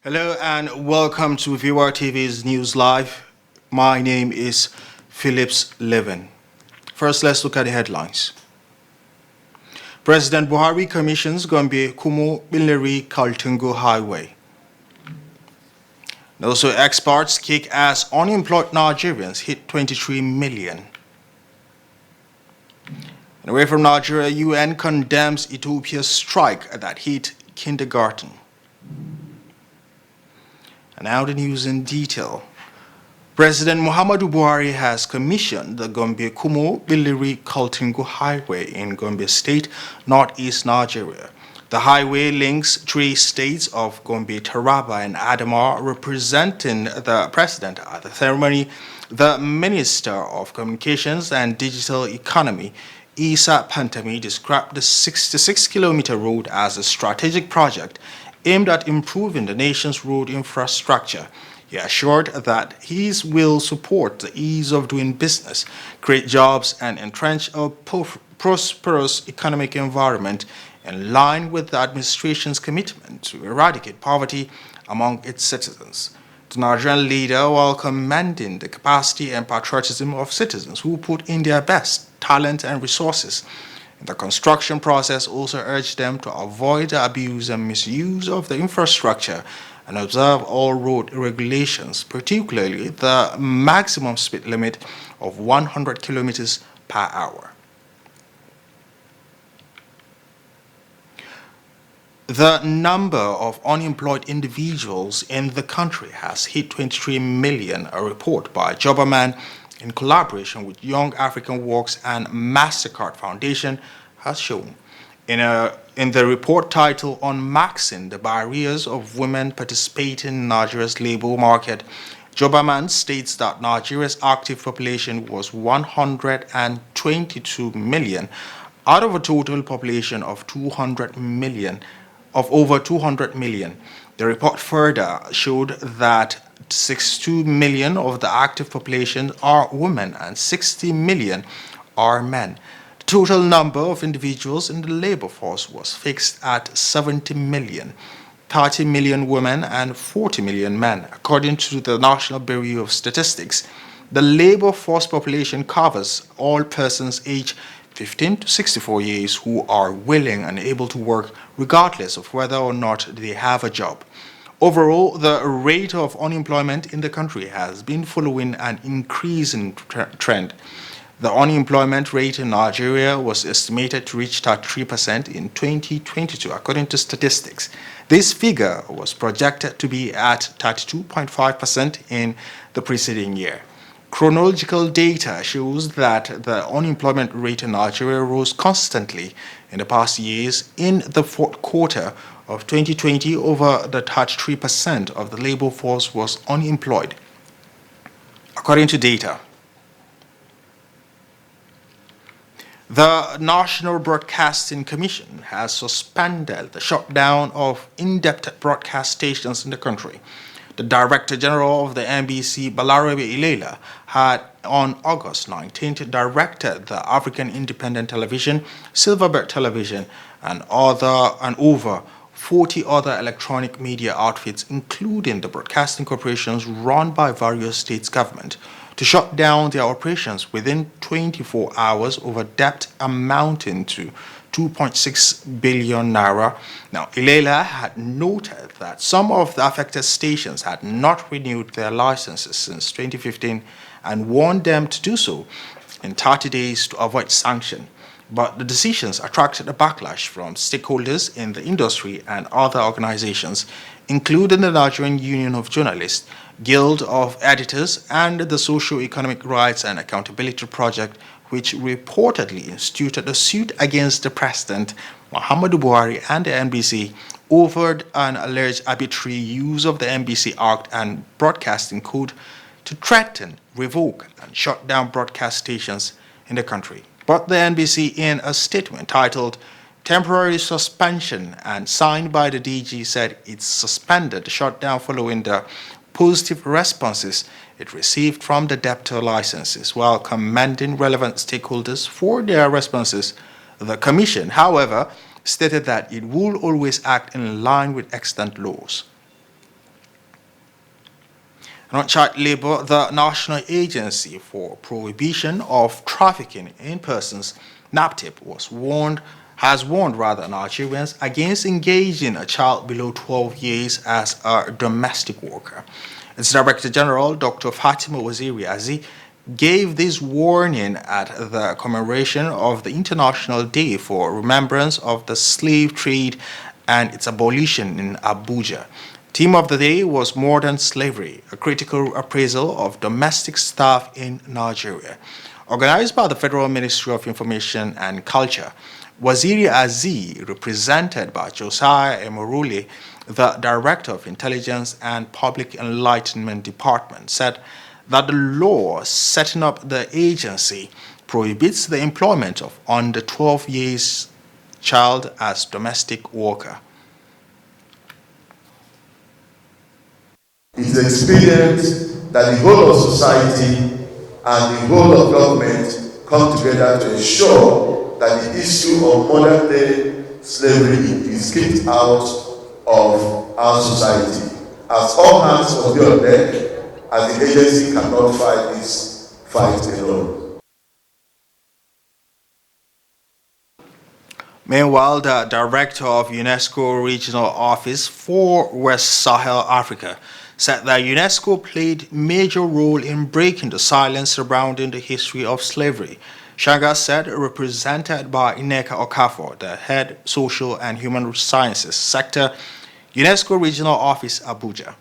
Hello and welcome to Viewer TV's News Live. My name is Phillips Levin. First, let's look at the headlines. President Buhari commissions Gombe Kumo Billeri Kaltungo Highway. And also, experts kick as unemployed Nigerians hit 23 million. And away from Nigeria, UN condemns Ethiopia's strike that hit kindergarten. And now the news in detail. President Muhammadu Buhari has commissioned the Gombe Kumo Billeri Kaltungo Highway in Gombe State, northeast Nigeria. The highway links three states of Gombe, Taraba, and Adamawa, representing the president at the ceremony. The Minister of Communications and Digital Economy, Isa Pantami, described the 66-kilometer road as a strategic project aimed at improving the nation's road infrastructure. He assured that he will support the ease of doing business, create jobs, and entrench a prosperous economic environment in line with the administration's commitment to eradicate poverty among its citizens. The Nigerian leader, while commending the capacity and patriotism of citizens who put in their best talent and resources in the construction process, also urged them to avoid the abuse and misuse of the infrastructure and observe all road regulations, particularly the maximum speed limit of 100 kilometers per hour. The number of unemployed individuals in the country has hit 23 million, a report by Jobberman in collaboration with Young African Works and MasterCard Foundation has shown. In the report titled Unmaxing the Barriers of Women Participating in Nigeria's Labor Market, Jobberman states that Nigeria's active population was 122 million out of a total population of over 200 million. The report further showed that 62 million of the active population are women and 60 million are men. The total number of individuals in the labor force was fixed at 70 million, 30 million women and 40 million men, according to the National Bureau of Statistics. The labor force population covers all persons aged 15 to 64 years who are willing and able to work regardless of whether or not they have a job. Overall, the rate of unemployment in the country has been following an increasing trend. The unemployment rate in Nigeria was estimated to reach 33% in 2022, according to statistics. This figure was projected to be at 32.5% in the preceding year. Chronological data shows that the unemployment rate in Nigeria rose constantly in the past years. In the fourth quarter of 2020, over the 33% of the labor force was unemployed. According to data, the National Broadcasting Commission has suspended the shutdown of indebted broadcast stations in the country. The Director General of the NBC, Balarabe Ilela, had on August 19th directed the African Independent Television, Silverbird Television, and over 40 other electronic media outfits, including the broadcasting corporations run by various states' government, to shut down their operations within 24 hours over debt amounting to 2.6 billion naira. Now, Ilela had noted that some of the affected stations had not renewed their licenses since 2015 and warned them to do so in 30 days to avoid sanction. But the decisions attracted a backlash from stakeholders in the industry and other organizations, including the Nigerian Union of Journalists, Guild of Editors, and the Socio-Economic Rights and Accountability Project, which reportedly instituted a suit against the President, Muhammadu Buhari, and the NBC over an alleged arbitrary use of the NBC Act and Broadcasting Code to threaten, revoke, and shut down broadcast stations in the country. But the NBC, in a statement titled Temporary Suspension and signed by the DG, said it suspended the shutdown following the positive responses it received from the debtor licenses, while commending relevant stakeholders for their responses. The Commission, however, stated that it will always act in line with extant laws. And on child labor, the National Agency for Prohibition of Trafficking in Persons, NAPTIP, has warned Nigerians against engaging a child below 12 years as a domestic worker. Its Director General, Dr. Fatima Waziri Azi, gave this warning at the commemoration of the International Day for Remembrance of the Slave Trade and its abolition in Abuja. Theme of the day was Modern Slavery, a critical appraisal of domestic staff in Nigeria. Organized by the Federal Ministry of Information and Culture, Waziri Aziz, represented by Josiah Emorule, the Director of Intelligence and Public Enlightenment Department, said that the law setting up the agency prohibits the employment of under 12 years child as domestic worker. It is expedient that the whole of society and the whole of government come together to ensure that the issue of modern day slavery is kicked out of our society. As all hands must be on deck, as the agency cannot fight this fight alone. Meanwhile, the director of UNESCO Regional Office for West Sahel Africa said that UNESCO played major role in breaking the silence surrounding the history of slavery. Shanga said, represented by Ineka Okafor, the head social and human sciences sector, UNESCO Regional Office Abuja.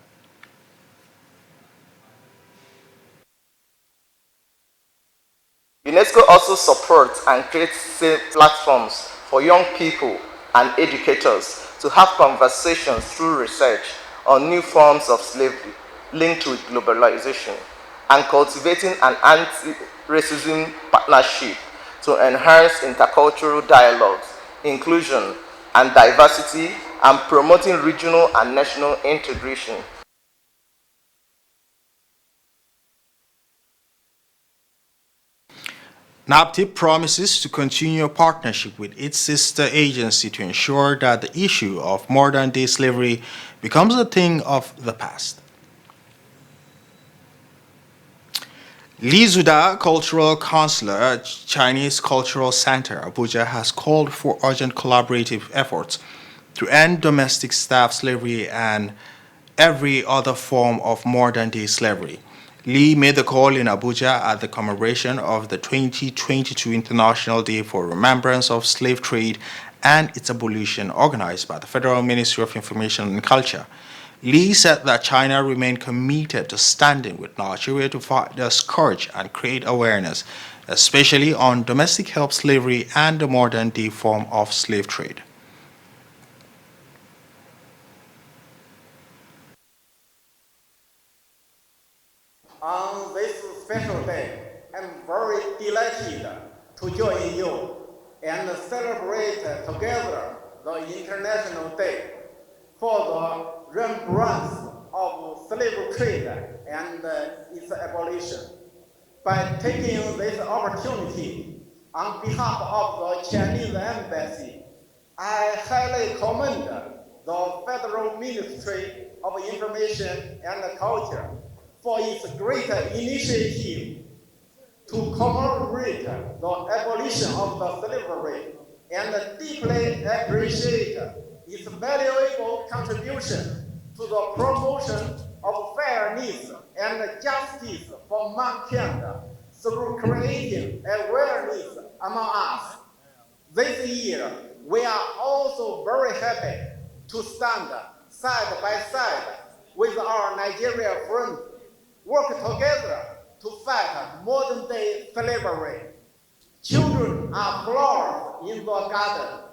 UNESCO also supports and creates safe platforms for young people and educators to have conversations through research on new forms of slavery linked with globalization and cultivating an anti-racism partnership to enhance intercultural dialogues, inclusion, and diversity, and promoting regional and national integration. NAPTIP promises to continue a partnership with its sister agency to ensure that the issue of modern-day slavery becomes a thing of the past. Li Zuda, Cultural Counselor, Chinese Cultural Center, Abuja, has called for urgent collaborative efforts to end domestic staff slavery and every other form of modern-day slavery. Lee made the call in Abuja at the commemoration of the 2022 International Day for Remembrance of Slave Trade and its abolition, organized by the Federal Ministry of Information and Culture. Lee said that China remained committed to standing with Nigeria to fight the scourge and create awareness, especially on domestic help slavery and the modern-day form of slave trade. On this special day, I'm very delighted to join you and celebrate together the International Day for the remembrance of slave trade and its abolition. By taking this opportunity on behalf of the Chinese Embassy, I highly commend the Federal Ministry of Information and Culture for its great initiative to commemorate the abolition of the slavery and deeply appreciate its valuable contribution to the promotion of fairness and justice for mankind through creating awareness among us. This year, we are also very happy to stand side by side with our Nigerian friends, work together to fight modern-day slavery. Children are flowers in the garden.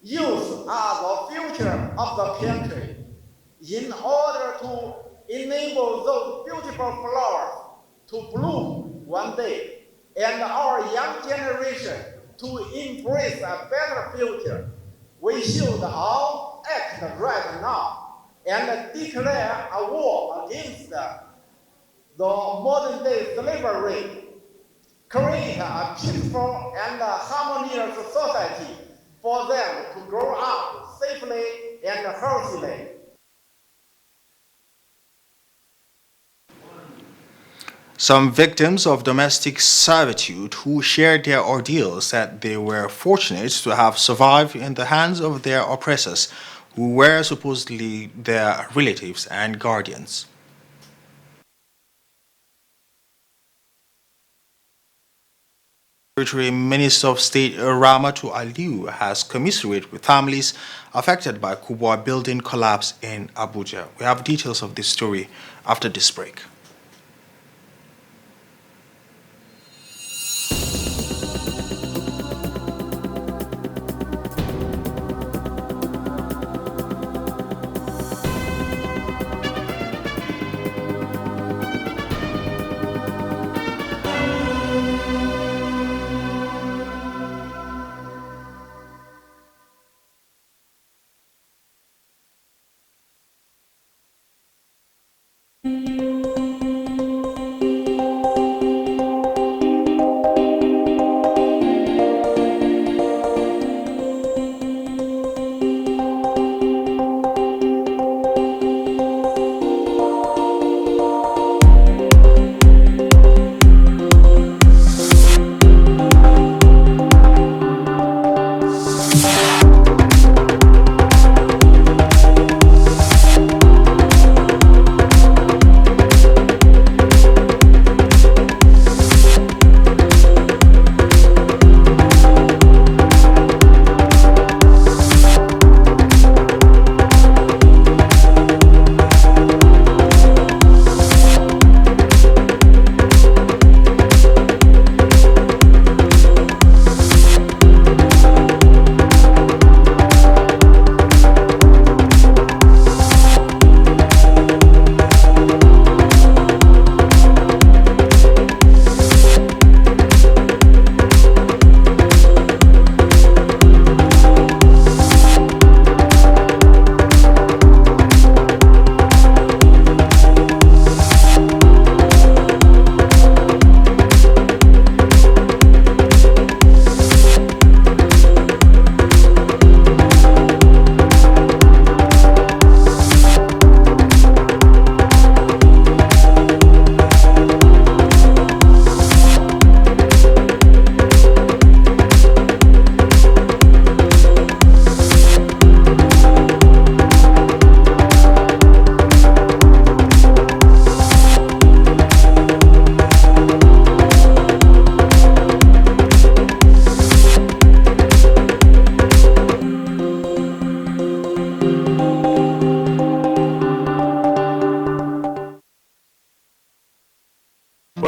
Youth are the future of the country. In order to enable those beautiful flowers to bloom one day, and our young generation to embrace a better future, we should all act right now and declare a war against the modern-day slavery, create a peaceful and harmonious society for them to grow up safely and healthily. Some victims of domestic servitude who shared their ordeal said they were fortunate to have survived in the hands of their oppressors, who were supposedly their relatives and guardians. Secretary Minister of State Ramatu Aliu has commiserated with families affected by Kubwa building collapse in Abuja. We have details of this story after this break.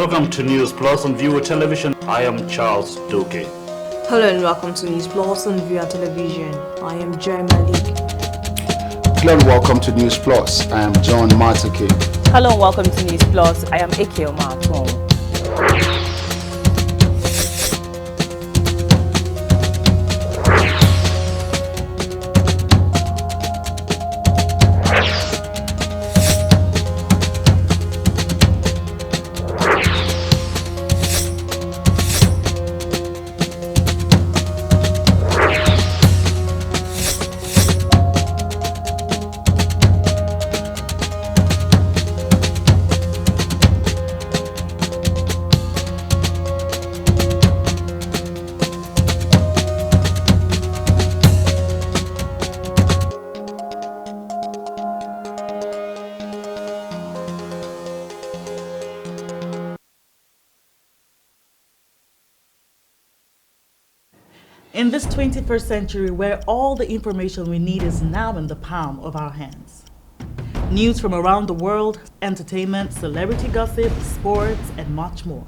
Welcome to News Plus on Viewer Television. I am Charles Doke. Hello and welcome to News Plus on Viewer Television. I am Joy Malik. Hello and welcome to News Plus. I am John Matake. Hello and welcome to News Plus. I am Ikeo Matong. In this 21st century, where all the information we need is now in the palm of our hands. News from around the world, entertainment, celebrity gossip, sports, and much more.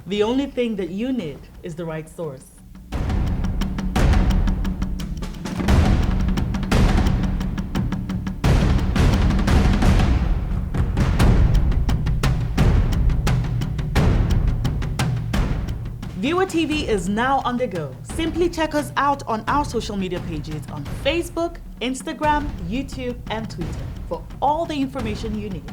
The only thing that you need is the right source. Viewer TV is now on the go. Simply check us out on our social media pages on Facebook, Instagram, YouTube, and Twitter for all the information you need.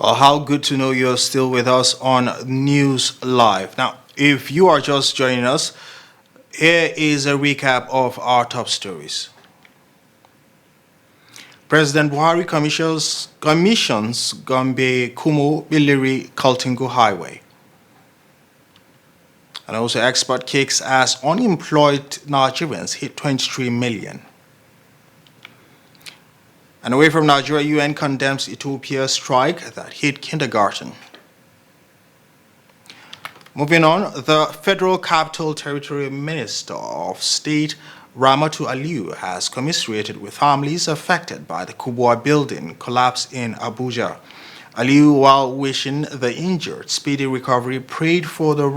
Well, how good to know you're still with us on News Live. Now, if you are just joining us, here is a recap of our top stories. President Buhari commissions Gombe Kumo Biliri Kaltungu Highway. And also export kicks as unemployed Nigerians hit 23 million. And away from Nigeria, UN condemns Ethiopia's strike that hit kindergarten. Moving on, the Federal Capital Territory Minister of State Ramatu Aliyu has commiserated with families affected by the Kubwa building collapse in Abuja. Aliyu, while wishing the injured speedy recovery, prayed for the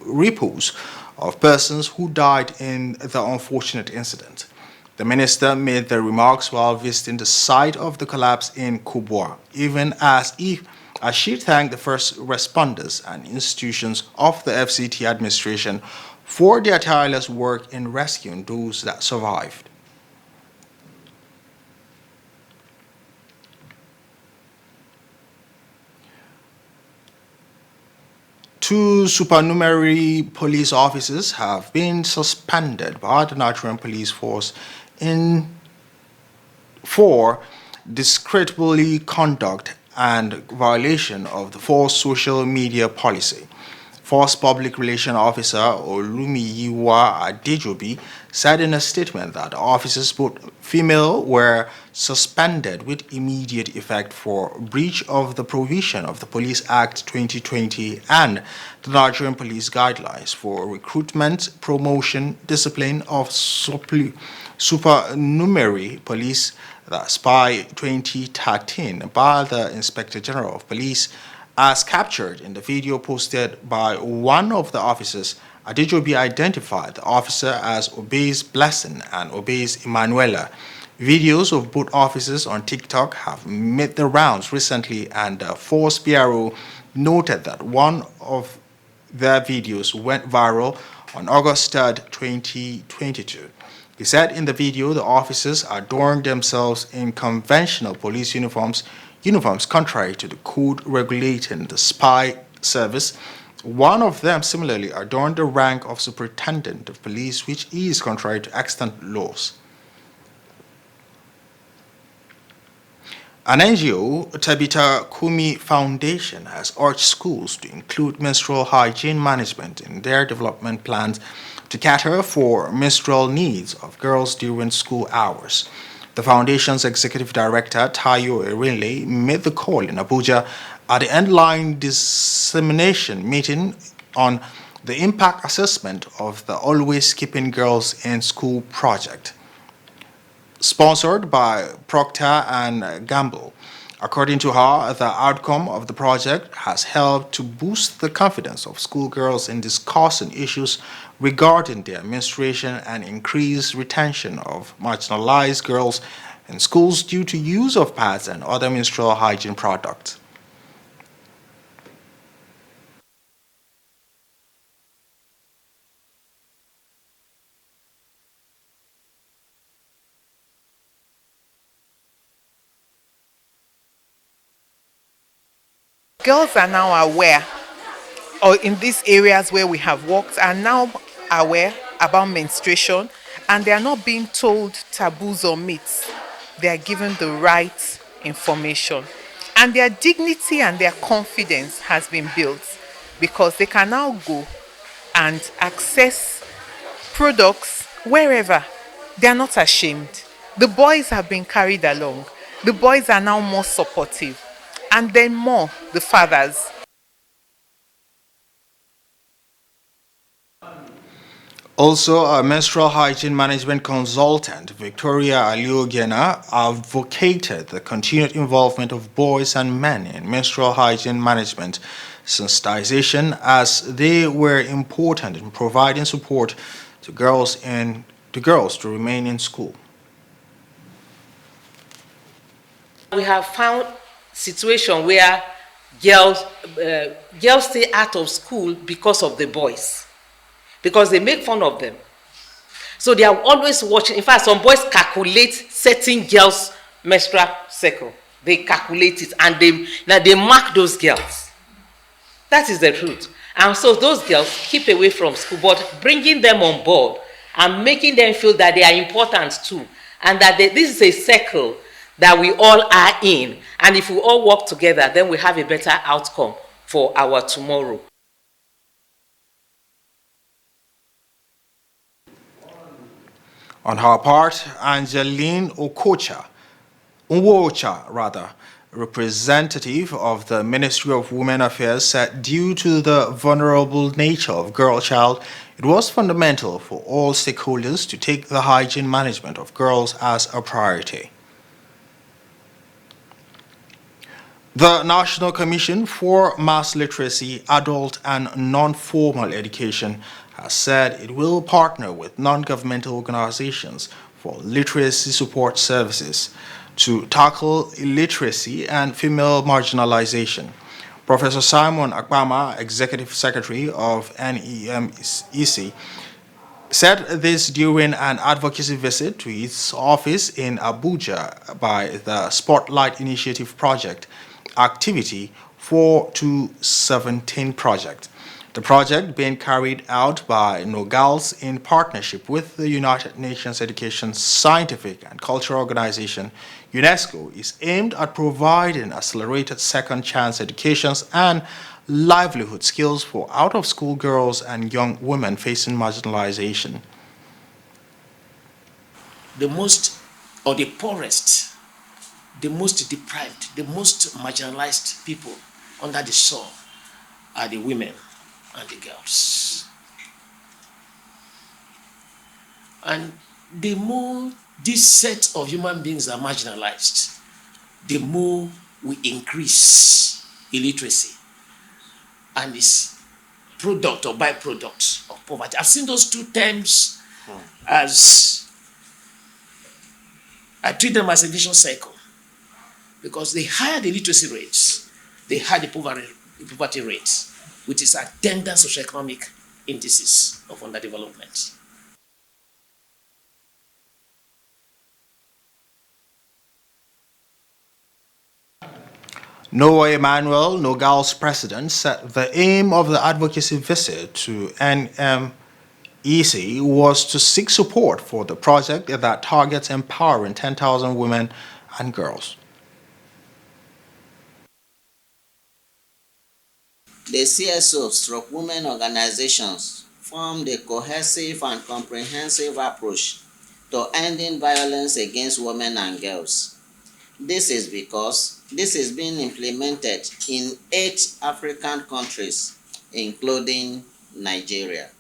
repose of persons who died in the unfortunate incident. The minister made the remarks while visiting the site of the collapse in Kubwa, even as she thanked the first responders and institutions of the FCT administration for their tireless work in rescuing those that survived. Two supernumerary police officers have been suspended by the Nigerian police force for discreditably conduct and violation of the forced social media policy. Force Public Relations Officer Olumiyiwa Adejobi said in a statement that officers, both female, were suspended with immediate effect for breach of the provision of the Police Act 2020 and the Nigerian Police Guidelines for recruitment, promotion, discipline of supernumerary police, the SPY 2013, by the Inspector General of Police. As captured in the video posted by one of the officers, Adejobi identified the officer as Obeys Blessing and Obeys Emanuela. Videos of both officers on TikTok have made the rounds recently, and the Force Bureau noted that one of their videos went viral on August 3rd, 2022. He said in the video the officers adorned themselves in conventional police uniforms contrary to the code regulating the spy service. One of them similarly adorned the rank of superintendent of police, which is contrary to extant laws. An NGO, Tabitha Kumi Foundation, has urged schools to include menstrual hygiene management in their development plans to cater for menstrual needs of girls during school hours. The foundation's executive director, Tayo Erinle, made the call in Abuja at the end-line dissemination meeting on the impact assessment of the Always Keeping Girls in School project, sponsored by Procter & Gamble. According to her, the outcome of the project has helped to boost the confidence of schoolgirls in discussing issues regarding their menstruation and increase retention of marginalized girls in schools due to use of pads and other menstrual hygiene products. Girls are now aware, or in these areas where we have worked, are now aware about menstruation, and they are not being told taboos or myths. They are given the right information, and their dignity and their confidence has been built because they can now go and access products wherever. They are not ashamed. The boys have been carried along. The boys are now more supportive, and then more the fathers. Also, a menstrual hygiene management consultant, Victoria Aliogena, advocated the continued involvement of boys and men in menstrual hygiene management sensitization, as they were important in providing support to girls to remain in school. We have found situation where girls stay out of school because of the boys, because they make fun of them. So they are always watching. In fact, some boys calculate certain girls' menstrual cycle They calculate it and they mark those girls. That is the truth. And so those girls keep away from school, but bringing them on board and making them feel that they are important too, and that this is a circle that we all are in. And if we all work together, then we have a better outcome for our tomorrow. On her part, Angeline Nwocha, representative of the Ministry of Women Affairs, said due to the vulnerable nature of girl child, it was fundamental for all stakeholders to take the hygiene management of girls as a priority. The National Commission for Mass Literacy, Adult and Non-Formal Education has said it will partner with non-governmental organizations for literacy support services to tackle illiteracy and female marginalization. Professor Simon Akpama, Executive Secretary of NEMEC, said this during an advocacy visit to its office in Abuja by the Spotlight Initiative Project Activity 4217 project. The project, being carried out by Nogals in partnership with the United Nations Education, Scientific and Cultural Organization, UNESCO, is aimed at providing accelerated second chance educations and livelihood skills for out-of-school girls and young women facing marginalization. The most, or the poorest, the most deprived, the most marginalized people under the sun are the women and the girls. And the more this set of human beings are marginalized, the more we increase illiteracy and its product or byproduct of poverty. I've seen those two terms as, I treat them as a vicious cycle, because the higher the literacy rates, the higher the poverty rates, which is attendant socioeconomic indices of underdevelopment. Noah Emmanuel, Nogal's president, said the aim of the advocacy visit to NMEC was to seek support for the project that targets empowering 10,000 women and girls. The CSO/women organizations formed a cohesive and comprehensive approach to ending violence against women and girls. This is because this is being implemented in 8 African countries, including Nigeria.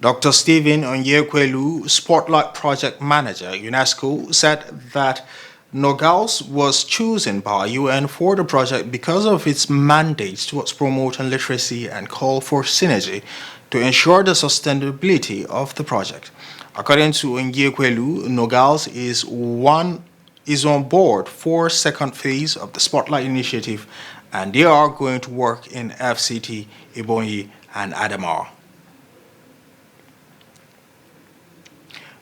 Dr. Stephen Onyekwelu, Spotlight Project Manager, UNESCO, said that Nogals was chosen by UN for the project because of its mandate towards promoting literacy and call for synergy to ensure the sustainability of the project. According to Onyekwelu, Nogals is on board for second phase of the Spotlight Initiative, and they are going to work in FCT, Ebonyi, and Adamawa.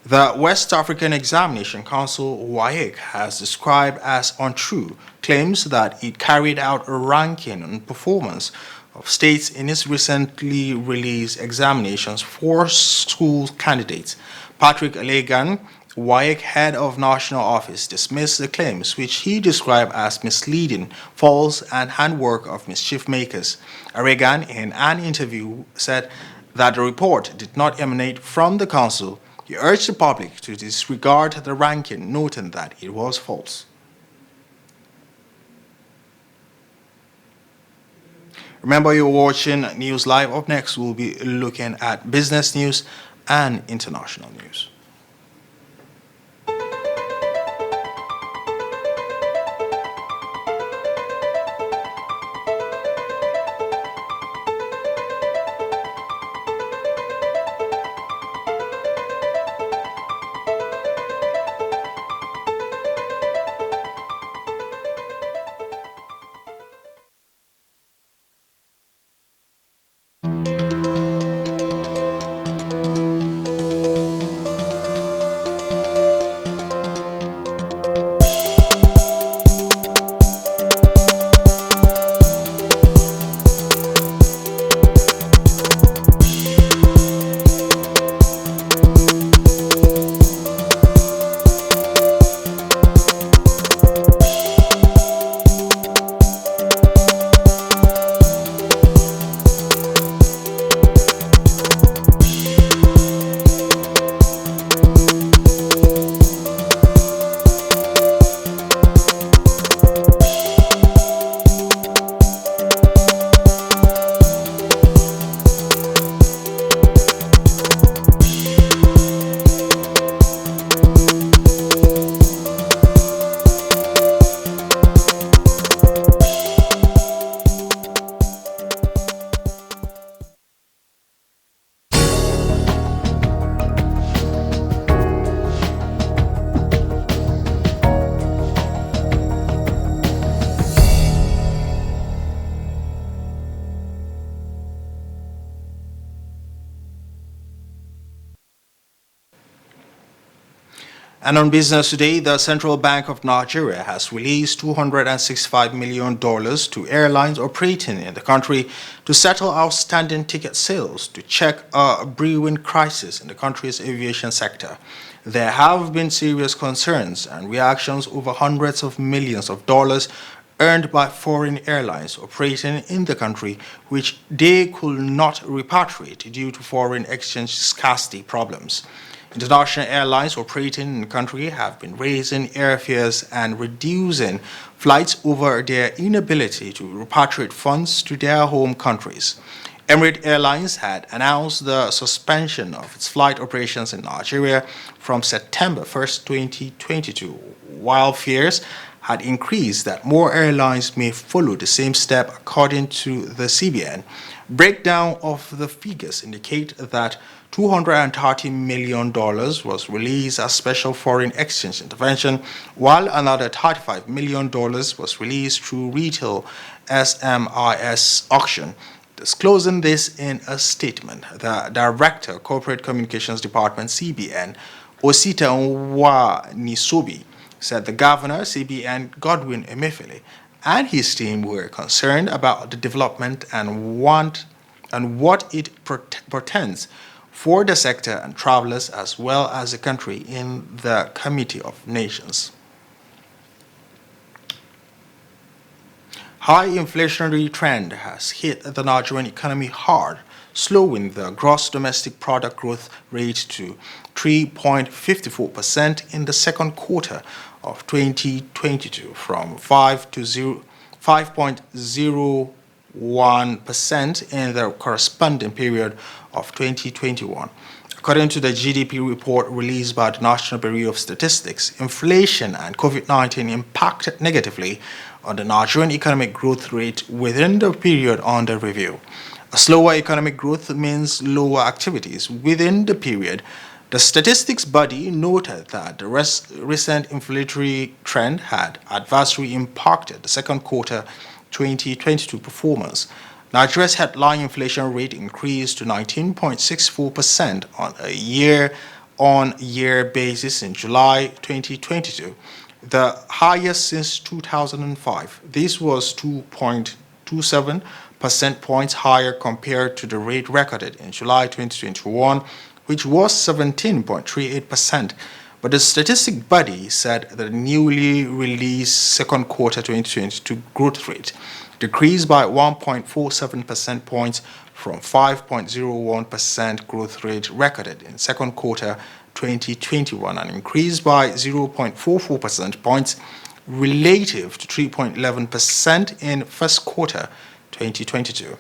The West African Examination Council, WAEC, has described as untrue claims that it carried out a ranking on performance of states in its recently released examinations for school candidates. Patrick Alegan, WAEC head of national office, dismissed the claims, which he described as misleading, false, and handwork of mischief makers. Alegan, in an interview, said that the report did not emanate from the council. He urged the public to disregard the ranking, noting that it was false. Remember, you're watching News Live. Up next, we'll be looking at business news and international news. And on Business Today, the Central Bank of Nigeria has released $265 million to airlines operating in the country to settle outstanding ticket sales to check a brewing crisis in the country's aviation sector. There have been serious concerns and reactions over hundreds of millions of dollars earned by foreign airlines operating in the country, which they could not repatriate due to foreign exchange scarcity problems. International airlines operating in the country have been raising airfares and reducing flights over their inability to repatriate funds to their home countries. Emirates Airlines had announced the suspension of its flight operations in Nigeria from September 1st, 2022, while fears had increased that more airlines may follow the same step according to the CBN. Breakdown of the figures indicate that $230 million was released as special foreign exchange intervention, while another $35 million was released through retail SMIS auction. Disclosing this in a statement, the Director, Corporate Communications Department, CBN, Osita Nwanisobi, said the Governor, CBN Godwin Emefiele, and his team were concerned about the development and what it portends for the sector and travelers as well as the country in the Committee of Nations. High inflationary trend has hit the Nigerian economy hard, slowing the gross domestic product growth rate to 3.54% in the second quarter of 2022 from 5.01% in the corresponding period of 2021. According to the GDP report released by the National Bureau of Statistics, inflation and COVID-19 impacted negatively on the Nigerian economic growth rate within the period under review. A slower economic growth means lower activities within the period. The statistics body noted that the recent inflationary trend had adversely impacted the second quarter 2022 performance. Nigeria's headline inflation rate increased to 19.64% on a year-on-year basis in July 2022, the highest since 2005. This was 2.27 percent points higher compared to the rate recorded in July 2021, which was 17.38%. But the statistic body said that the newly released second quarter 2022 growth rate decreased by 1.47 percent points from 5.01% growth rate recorded in second quarter 2021 and increased by 0.44 percent points relative to 3.11% in first quarter 2022.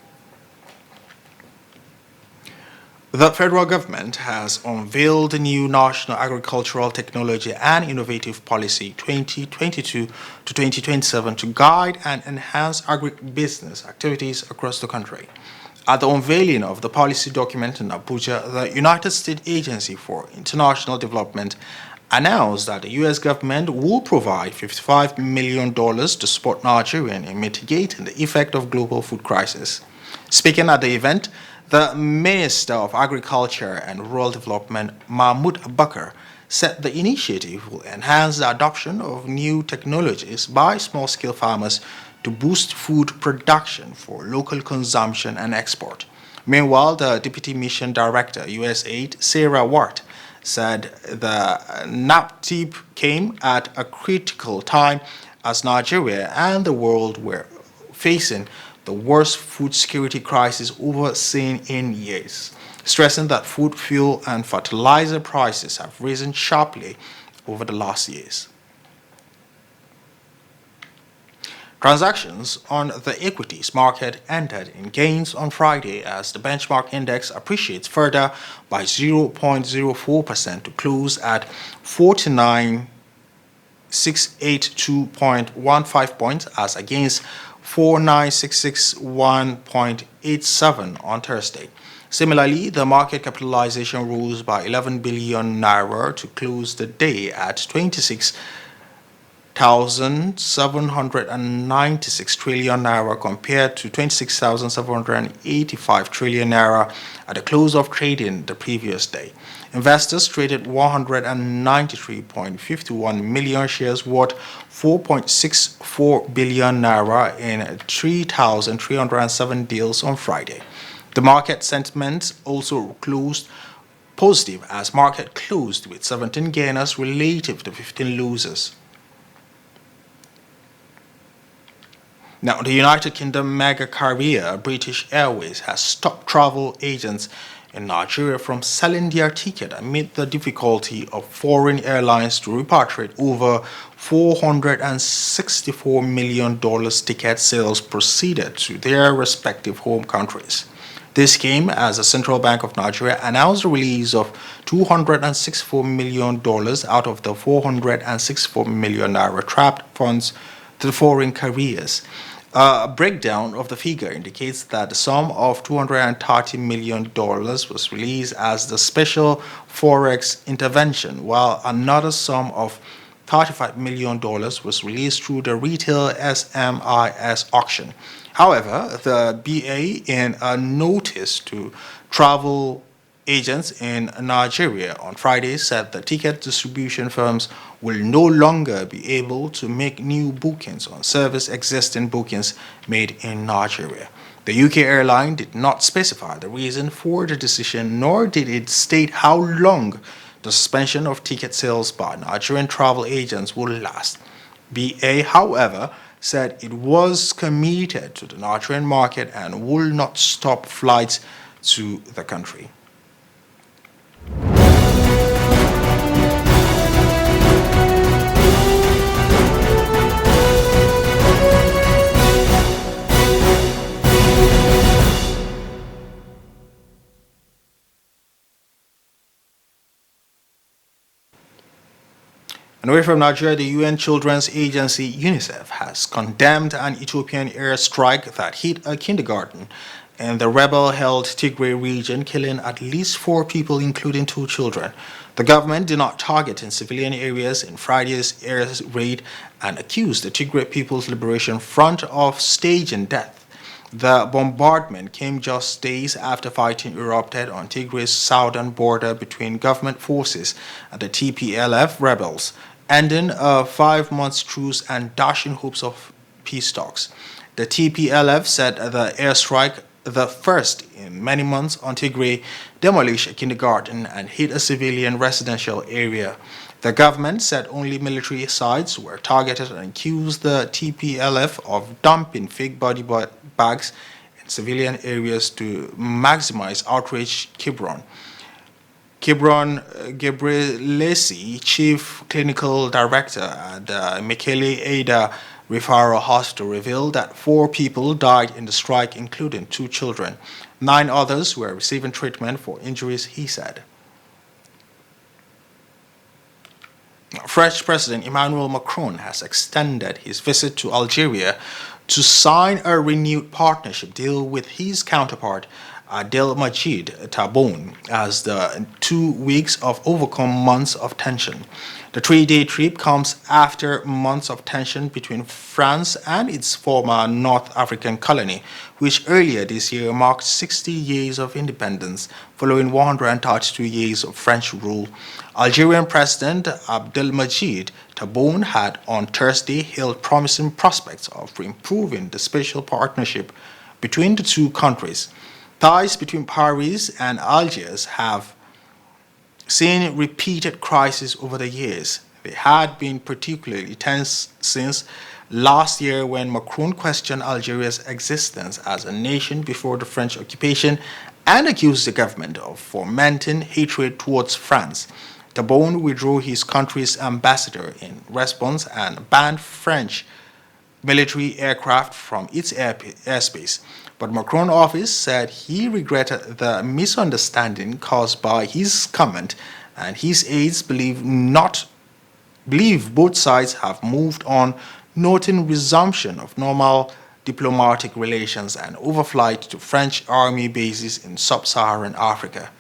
The federal government has unveiled the new National Agricultural Technology and Innovative Policy 2022 to 2027 to guide and enhance agribusiness activities across the country. At the unveiling of the policy document in Abuja, the United States Agency for International Development announced that the U.S. government will provide $55 million to support Nigeria in mitigating the effect of global food crisis. Speaking at the event, the Minister of Agriculture and Rural Development, Mahmoud Abakar, said the initiative will enhance the adoption of new technologies by small-scale farmers to boost food production for local consumption and export. Meanwhile, the Deputy Mission Director, USAID, Sarah Wart, said the NAPTIP came at a critical time as Nigeria and the world were facing the worst food security crisis overseen in years, stressing that food, fuel, and fertilizer prices have risen sharply over the last years. Transactions on the equities market ended in gains on Friday as the benchmark index appreciates further by 0.04% to close at 49,682.15 points as against 49,661.87 on Thursday. Similarly, the market capitalization rose by 11 billion naira to close the day at 26 28,796 trillion naira compared to 26,785 trillion naira at the close of trading the previous day. Investors traded 193.51 million shares worth 4.64 billion naira in 3,307 deals on Friday. The market sentiment also closed positive as market closed with 17 gainers relative to 15 losers. Now, the United Kingdom mega carrier British Airways has stopped travel agents in Nigeria from selling their ticket amid the difficulty of foreign airlines to repatriate over $464 million ticket sales proceeded to their respective home countries. This came as the Central Bank of Nigeria announced the release of $264 million out of the $464 million naira trapped funds to the foreign carriers. A breakdown of the figure indicates that the sum of $230 million was released as the special forex intervention, while another sum of $35 million was released through the retail SMIS auction. However, the BA, in a notice to travel agents in Nigeria on Friday, said the ticket distribution firms will no longer be able to make new bookings on service existing bookings made in Nigeria. The UK airline did not specify the reason for the decision, nor did it state how long the suspension of ticket sales by Nigerian travel agents will last. BA, however, said it was committed to the Nigerian market and will not stop flights to the country. And away from Nigeria, the UN Children's Agency UNICEF has condemned an Ethiopian airstrike that hit a kindergarten in the rebel-held Tigray region, killing at least 4 people, including 2 children. The government did not target in civilian areas in Friday's air raid and accused the Tigray People's Liberation Front of staging death. The bombardment came just days after fighting erupted on Tigray's southern border between government forces and the TPLF rebels, ending a 5-month truce and dashing hopes of peace talks. The TPLF said the airstrike, the first in many months on Tigray, demolished a kindergarten and hit a civilian residential area. The government said only military sites were targeted and accused the TPLF of dumping fake body bags in civilian areas to maximize outrage. Kibron Gebrelesi, Chief Clinical Director at the Mekele Ada Referral Hospital, revealed that 4 people died in the strike, including 2 children. 9 others were receiving treatment for injuries, he said. French President Emmanuel Macron has extended his visit to Algeria to sign a renewed partnership deal with his counterpart Abdelmadjid Tebboune as the 2 weeks of overcome months of tension. The 3-day trip comes after months of tension between France and its former North African colony, which earlier this year marked 60 years of independence following 132 years of French rule. Algerian President Abdelmadjid Tebboune had on Thursday hailed promising prospects of improving the special partnership between the 2 countries. Ties between Paris and Algiers have seen repeated crises over the years. They had been particularly tense since last year when Macron questioned Algeria's existence as a nation before the French occupation and accused the government of fomenting hatred towards France. Tebboune withdrew his country's ambassador in response and banned French military aircraft from its airspace. But Macron's office said he regretted the misunderstanding caused by his comment, and his aides believe both sides have moved on, noting resumption of normal diplomatic relations and overflight to French army bases in sub-Saharan Africa.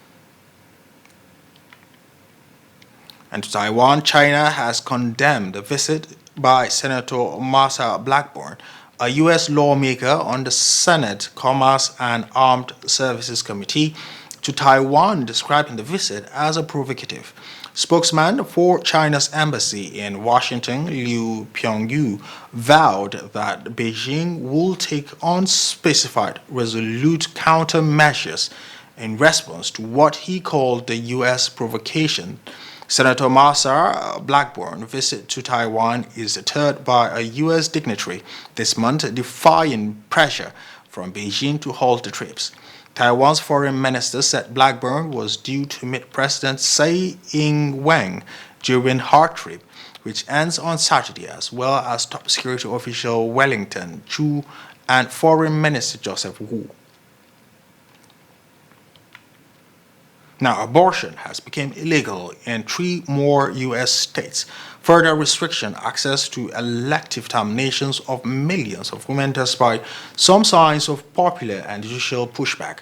And to Taiwan, China has condemned the visit by Senator Martha Blackburn, a U.S. lawmaker on the Senate Commerce and Armed Services Committee, to Taiwan, describing the visit as a provocative. Spokesman for China's embassy in Washington, Liu Pyongyu, vowed that Beijing will take unspecified, resolute countermeasures in response to what he called the U.S. provocation. Senator Martha Blackburn visit to Taiwan is the third by a U.S. dignitary this month, defying pressure from Beijing to halt the trips. Taiwan's foreign minister said Blackburn was due to meet President Tsai Ing-wen during her trip, which ends on Saturday, as well as top security official Wellington Chu and Foreign Minister Joseph Wu. Now, abortion has become illegal in 3 more U.S. states, further restricting access to elective terminations of millions of women despite some signs of popular and judicial pushback.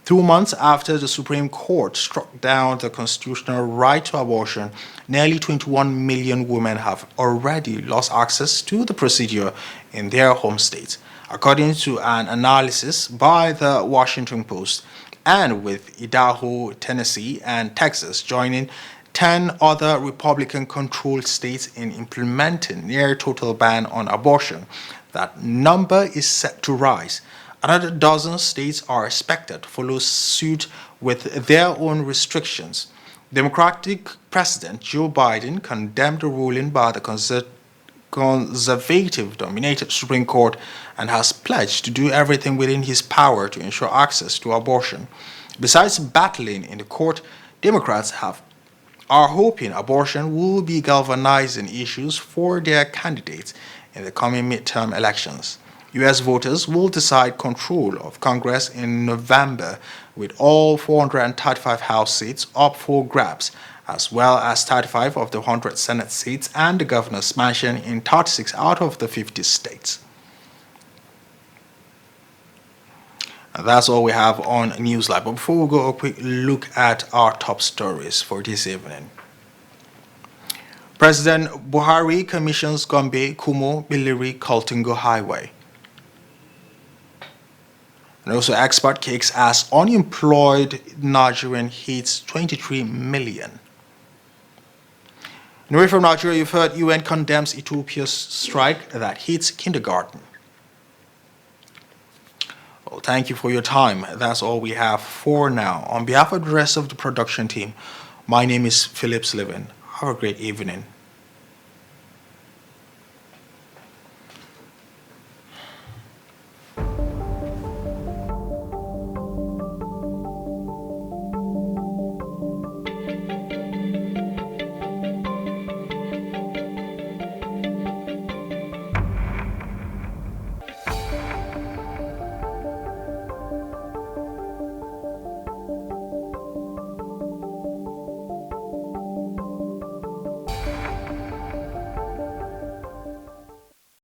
2 months after the Supreme Court struck down the constitutional right to abortion, nearly 21 million women have already lost access to the procedure in their home states, according to an analysis by the Washington Post. And with Idaho, Tennessee, and Texas joining 10 other Republican-controlled states in implementing near total ban on abortion, that number is set to rise. Another dozen states are expected to follow suit with their own restrictions. Democratic President Joe Biden condemned the ruling by the conservative-dominated Supreme Court and has pledged to do everything within his power to ensure access to abortion. Besides battling in the court, Democrats are hoping abortion will be galvanizing issues for their candidates in the coming midterm elections. U.S. voters will decide control of Congress in November, with all 435 House seats up for grabs, as well as 35 of the 100 Senate seats and the governor's mansion in 36 out of the 50 states. And that's all we have on Newsline. But before we go, a quick look at our top stories for this evening. President Buhari commissions Gombe, Kumo, Biliri, Kaltungo Highway. And also, expert cakes as unemployed Nigerian hits 23 million. And away from Nigeria, you've heard UN condemns Ethiopia's strike that hits kindergarten. Well, thank you for your time. That's all we have for now. On behalf of the rest of the production team, my name is Philip Slivin. Have a great evening.